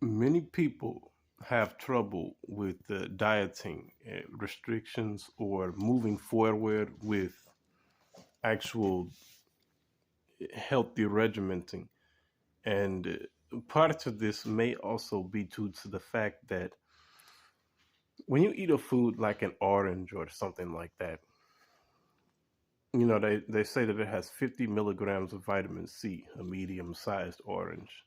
Many people have trouble with dieting restrictions or moving forward with actual healthy regimenting. And part of this may also be due to the fact that when you eat a food like an orange or something like that, they say that it has 50 milligrams of vitamin C, a medium sized orange.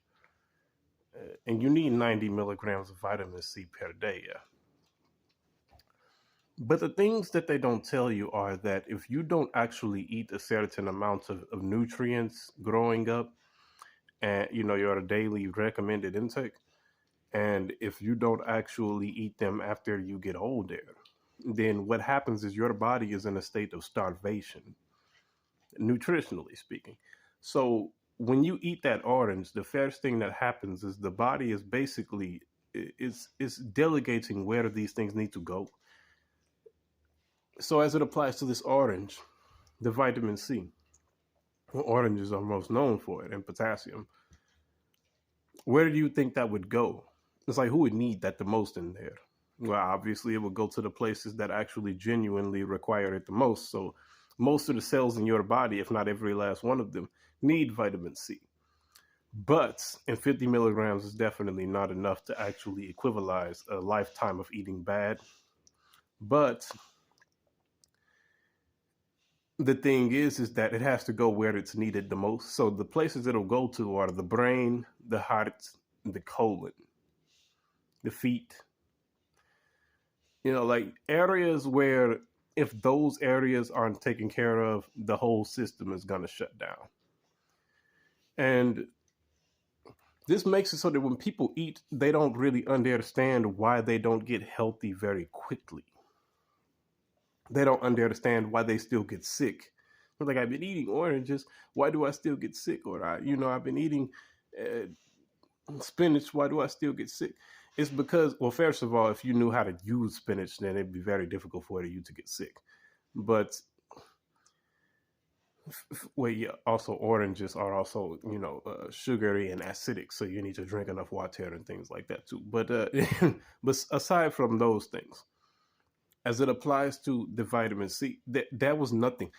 And you need 90 milligrams of vitamin C per day. Yeah. But the things that they don't tell you are that if you don't actually eat a certain amount of nutrients growing up, and your daily recommended intake, and if you don't actually eat them after you get older, then what happens is your body is in a state of starvation, nutritionally speaking. So when you eat that orange, the first thing that happens is the body is basically is delegating where these things need to go. So as it applies to this orange, the vitamin C, well, oranges are most known for it, and potassium. Where do you think that would go? It's like, who would need that the most in there? Well, obviously, it would go to the places that actually genuinely require it the most. So, most of the cells in your body, if not every last one of them, need vitamin C. But in 50 milligrams is definitely not enough to actually equivalize a lifetime of eating bad. But the thing is that it has to go where it's needed the most. So the places it'll go to are the brain, the heart, the colon, the feet. Like areas where if those areas aren't taken care of, the whole system is going to shut down. And this makes it so that when people eat, they don't really understand why they don't get healthy very quickly. They don't understand why they still get sick. They're like, I've been eating oranges. Why do I still get sick? Or I've been eating uh, spinach. Why do I still get sick? It's because, well, first of all, if you knew how to use spinach, then it'd be very difficult for you to get sick. But well, yeah, also oranges are also sugary and acidic, so you need to drink enough water and things like that too. But but aside from those things, as it applies to the vitamin C, that was nothing.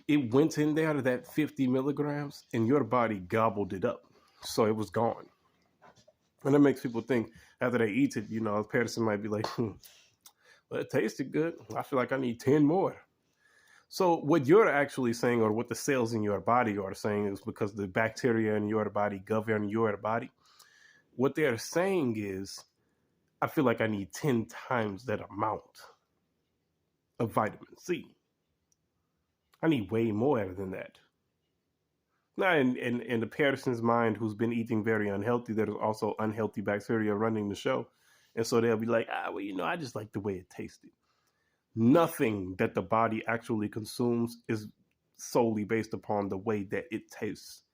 It went in there to that 50 milligrams, and your body gobbled it up, so it was gone. And that makes people think after they eat it, a person might be like, well, it tasted good. I feel like I need 10 more. So what you're actually saying, or what the cells in your body are saying, is because the bacteria in your body govern your body. What they're saying is, I feel like I need 10 times that amount of vitamin C. I need way more than that. Now, in the person's mind who's been eating very unhealthy, there's also unhealthy bacteria running the show. And so they'll be like, well, I just like the way it tasted. Nothing that the body actually consumes is solely based upon the way that it tastes.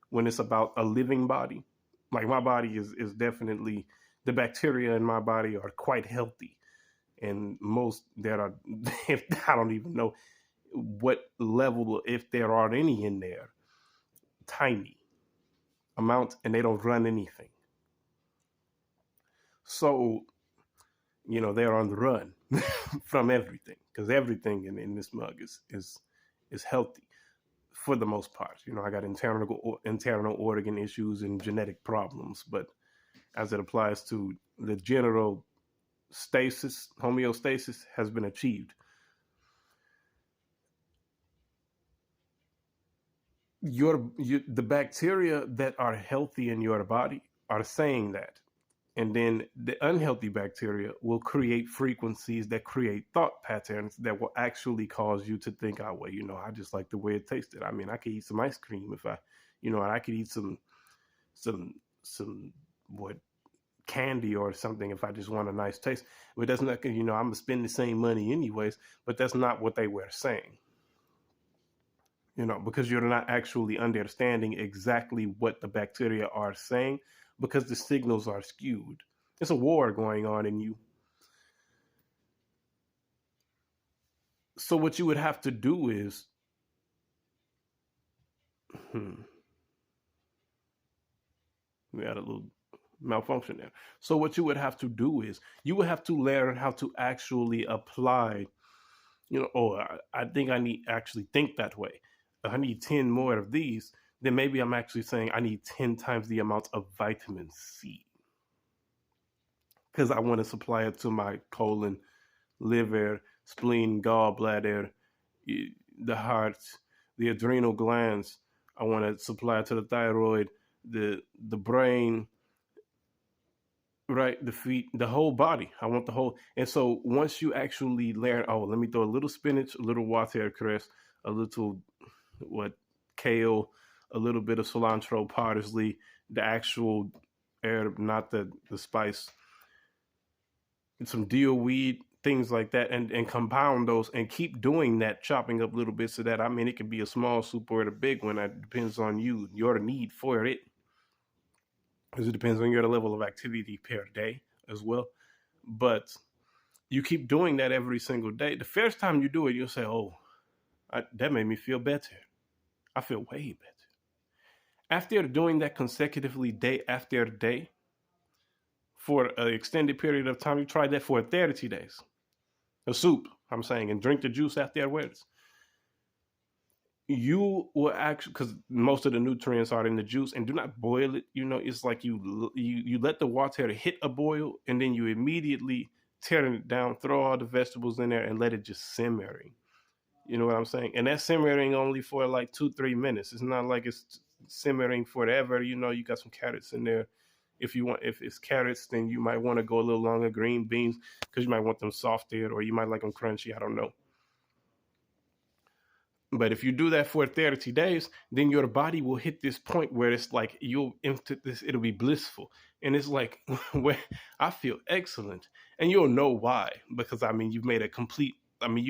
When it's about a living body, like my body is definitely, the bacteria in my body are quite healthy. And most that are, I don't even know what level, if there are any in there, tiny amount, and they don't run anything. So, they're on the run from everything, because everything in this mug is healthy for the most part. I got internal organ issues and genetic problems, but as it applies to the general stasis, homeostasis has been achieved. The bacteria that are healthy in your body are saying that, and then the unhealthy bacteria will create frequencies that create thought patterns that will actually cause you to think, oh, well, I just like the way it tasted. I mean, I could eat some ice cream if I could eat some what candy or something if I just want a nice taste. But that's not, I'm gonna spend the same money anyways. But that's not what they were saying. Because you're not actually understanding exactly what the bacteria are saying, because the signals are skewed. There's a war going on in you. So what you would have to do is, we had a little malfunction there. So what you would have to do is you would have to learn how to actually apply, oh, I think I need actually think that way. I need 10 more of these. Then maybe I'm actually saying I need 10 times the amount of vitamin C because I want to supply it to my colon, liver, spleen, gallbladder, the heart, the adrenal glands. I want to supply it to the thyroid, the brain, right, the feet, the whole body. I want the whole. And so once you actually learn, oh, let me throw a little spinach, a little watercress, a little what kale, a little bit of cilantro, parsley, the actual herb, not the spice, and some deal weed, things like that, and compound those and keep doing that, chopping up little bits of that. I mean, it could be a small soup or a big one. That depends on you, your need for it, because it depends on your level of activity per day as well. But you keep doing that every single day. The first time you do it, you'll say, "Oh, that made me feel better. I feel way better." After doing that consecutively, day after day, for an extended period of time, you try that for 30 days. A soup, I'm saying, and drink the juice afterwards. You will actually, because most of the nutrients are in the juice, and do not boil it. It's like you let the water hit a boil, and then you immediately tear it down, throw all the vegetables in there, and let it just simmering. You know what I'm saying? And that's simmering only for like 2-3 minutes. It's not like it's simmering forever. You got some carrots in there. If it's carrots, then you might want to go a little longer. Green beans, because you might want them softer, or you might like them crunchy. I don't know. But if you do that for 30 days, then your body will hit this point where it's like you'll into this, it'll be blissful. And it's like where I feel excellent. And you'll know why. Because you've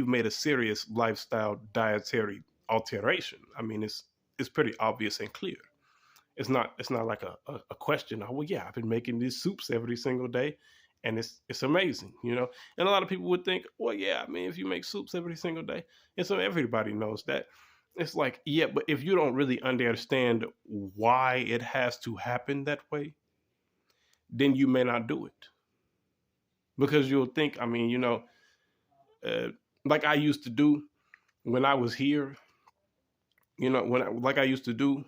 made a serious lifestyle dietary alteration. I mean, it's pretty obvious and clear. It's not like a question. Oh, well, yeah, I've been making these soups every single day, and it's amazing. And a lot of people would think, well, yeah, I mean, if you make soups every single day, and so everybody knows that. It's like, yeah, but if you don't really understand why it has to happen that way, then you may not do it, because you'll think, I mean, uh, like I used to do when I was here. Like I used to do,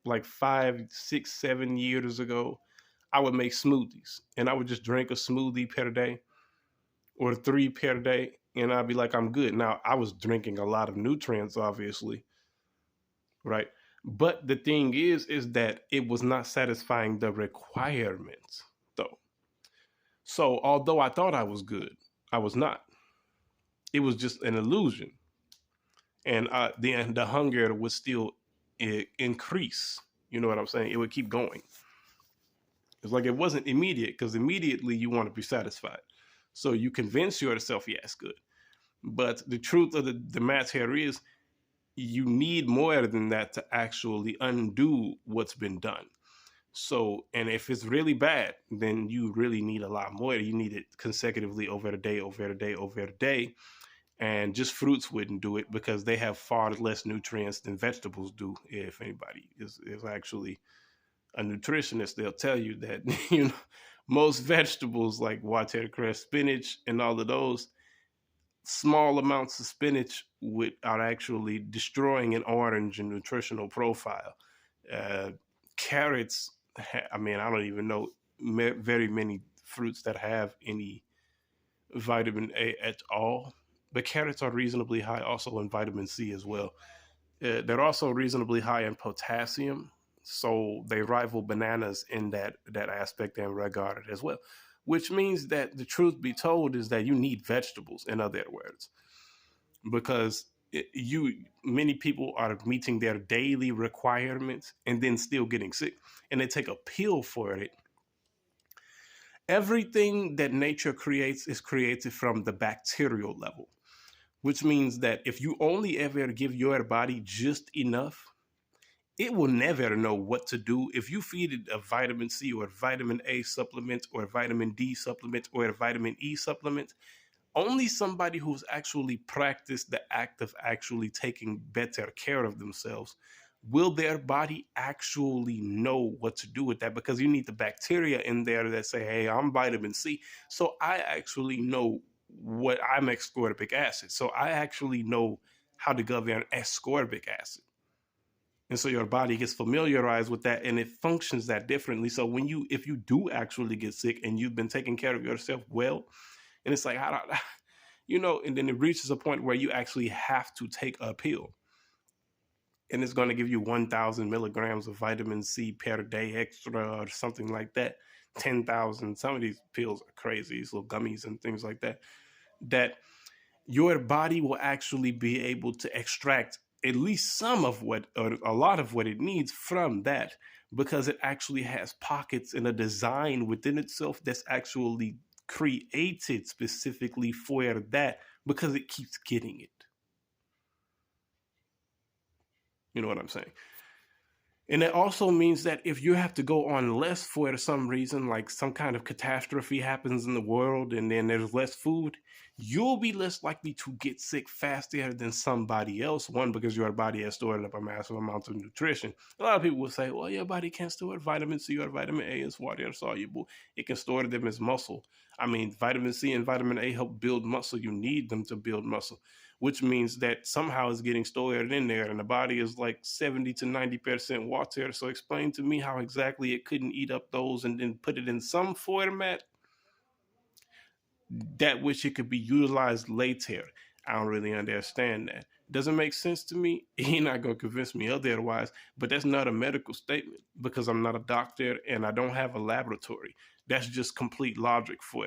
like 5, 6, 7 years ago. I would make smoothies, and I would just drink a smoothie per day or 3 per day, and I'd be like, I'm good. Now, I was drinking a lot of nutrients, obviously, right? But the thing is that it was not satisfying the requirements, though. So, although I thought I was good, I was not. It was just an illusion, and the hunger would still increase. You know what I'm saying? It would keep going. It's like it wasn't immediate, because immediately you want to be satisfied. So you convince yourself, yeah, it's good. But the truth of the matter is, you need more than that to actually undo what's been done. So, and if it's really bad, then you really need a lot more. You need it consecutively over the day, over the day, over the day. And just fruits wouldn't do it, because they have far less nutrients than vegetables do. If anybody is actually a nutritionist, they'll tell you that most vegetables like watercress, spinach, and all of those, small amounts of spinach are actually destroying an orange and nutritional profile. Uh, Carrots, I mean, I don't even know very many fruits that have any vitamin A at all. But carrots are reasonably high also in vitamin C as well. They're also reasonably high in potassium, so they rival bananas in that aspect and regard as well. Which means that the truth be told is that you need vegetables, in other words, because many people are meeting their daily requirements and then still getting sick, and they take a pill for it. Everything that nature creates is created from the bacterial level, which means that if you only ever give your body just enough, it will never know what to do. If you feed it a vitamin C or a vitamin A supplement or a vitamin D supplement or a vitamin E supplement, only somebody who's actually practiced the act of actually taking better care of themselves will their body actually know what to do with that? Because you need the bacteria in there that say, hey, I'm vitamin C. So I actually know what I'm ascorbic acid. So I actually know how to govern ascorbic acid. And so your body gets familiarized with that and it functions that differently. So if you do actually get sick and you've been taking care of yourself well, and it's like, how do, and then it reaches a point where you actually have to take a pill. And it's going to give you 1,000 milligrams of vitamin C per day extra or something like that. 10,000. Some of these pills are crazy, these little gummies and things like that. That your body will actually be able to extract at least some of what, or a lot of what it needs from that, because it actually has pockets and a design within itself that's actually created specifically for that, because it keeps getting it. You know what I'm saying? And it also means that if you have to go on less for some reason, like some kind of catastrophe happens in the world and then there's less food, you'll be less likely to get sick faster than somebody else. One, because your body has stored up a massive amount of nutrition. A lot of people will say, well, your body can't store vitamin C or vitamin A is water soluble. It can store them as muscle. I mean, vitamin C and vitamin A help build muscle. You need them to build muscle, which means that somehow it's getting stored in there, and the body is like 70 to 90% water. So explain to me how exactly it couldn't eat up those and then put it in some format that which it could be utilized later. I don't really understand that. Doesn't make sense to me. You're not going to convince me otherwise, but that's not a medical statement because I'm not a doctor and I don't have a laboratory. That's just complete logic for it.